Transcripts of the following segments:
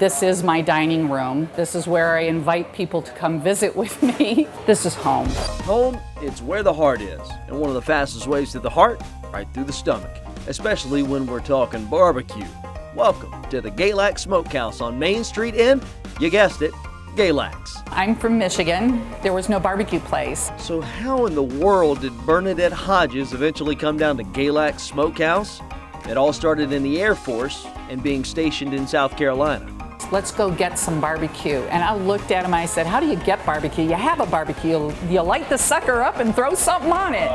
This is my dining room. This is where I invite people to come visit with me. This is home. Home, it's where the heart is. And one of the fastest ways to the heart, right through the stomach. Especially when we're talking barbecue. Welcome to the Galax Smokehouse on Main Street in, you guessed it, Galax. I'm from Michigan. There was no barbecue place. So how in the world did Bernadette Hodges eventually come down to Galax Smokehouse? It all started in the Air Force and being stationed in South Carolina. Let's go get some barbecue. And I looked at him, I said, how do you get barbecue? You have a barbecue, you light the sucker up and throw something on it.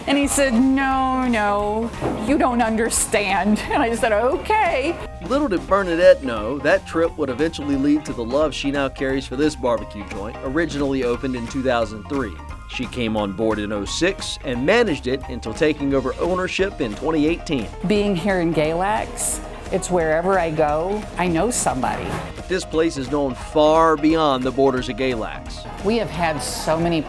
And he said, no, you don't understand. And I said, okay. Little did Bernadette know, that trip would eventually lead to the love she now carries for this barbecue joint, originally opened in 2003. She came on board in 2006 and managed it until taking over ownership in 2018. Being here in Galax, it's wherever I go, I know somebody. But this place is known far beyond the borders of Galax. We have had so many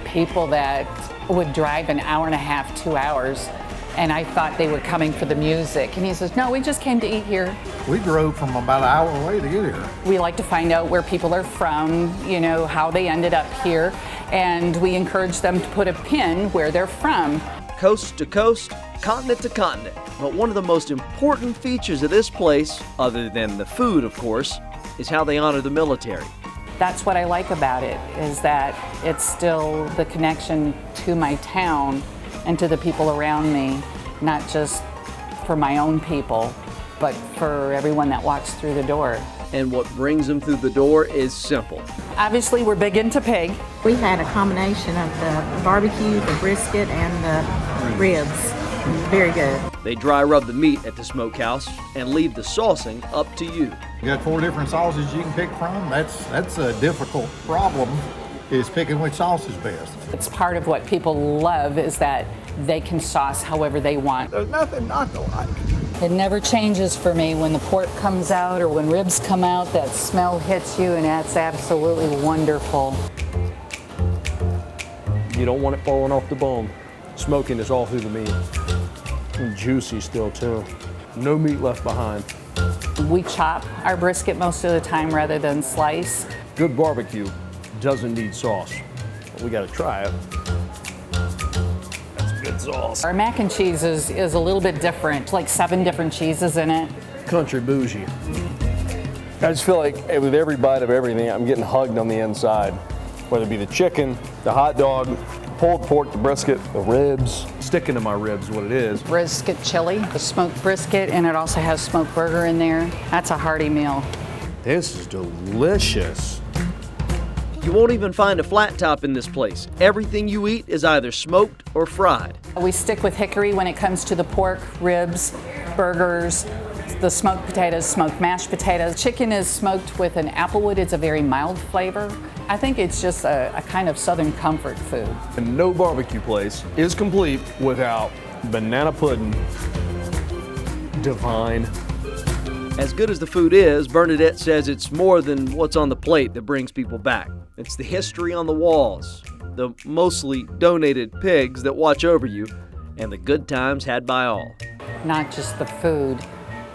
people that would drive an hour and a half, 2 hours, and I thought they were coming for the music. And he says, no, we just came to eat here. We drove from about an hour away to get here. We like to find out where people are from, you know, how they ended up here, and we encourage them to put a pin where they're from. Coast to coast, continent to continent. But one of the most important features of this place, other than the food, of course, is how they honor the military. That's what I like about it, is that it's still the connection to my town and to the people around me, not just for my own people, but for everyone that walks through the door. And what brings them through the door is simple. Obviously, we're big into pig. We had a combination of the barbecue, the brisket, and the ribs. Very good. They dry rub the meat at the smokehouse and leave the saucing up to you. You got 4 different sauces you can pick from. That's a difficult problem, is picking which sauce is best. It's part of what people love, is that they can sauce however they want. There's nothing not to like. It never changes for me when the pork comes out or when ribs come out. That smell hits you, and that's absolutely wonderful. You don't want it falling off the bone. Smoking is all through the meat. And juicy still too. No meat left behind. We chop our brisket most of the time rather than slice. Good barbecue doesn't need sauce. But we gotta try it. That's good sauce. Our mac and cheese is a little bit different, like 7 different cheeses in it. Country bougie. I just feel like with every bite of everything, I'm getting hugged on the inside. Whether it be the chicken, the hot dog, pulled pork, the brisket, the ribs. Sticking to my ribs is what it is. Brisket chili, the smoked brisket, and it also has smoked burger in there. That's a hearty meal. This is delicious. You won't even find a flat top in this place. Everything you eat is either smoked or fried. We stick with hickory when it comes to the pork, ribs, burgers, the smoked potatoes, smoked mashed potatoes. Chicken is smoked with an applewood. It's a very mild flavor. I think it's just a kind of southern comfort food. And no barbecue place is complete without banana pudding. Divine. As good as the food is, Bernadette says it's more than what's on the plate that brings people back. It's the history on the walls, the mostly donated pigs that watch over you, and the good times had by all. Not just the food,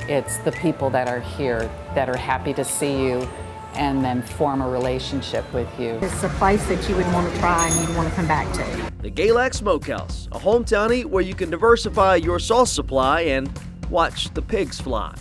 it's the people that are here that are happy to see you and then form a relationship with you. It's a place that you would want to try and you'd want to come back to. The Galax Smokehouse, a hometown eat where you can diversify your sauce supply and watch the pigs fly.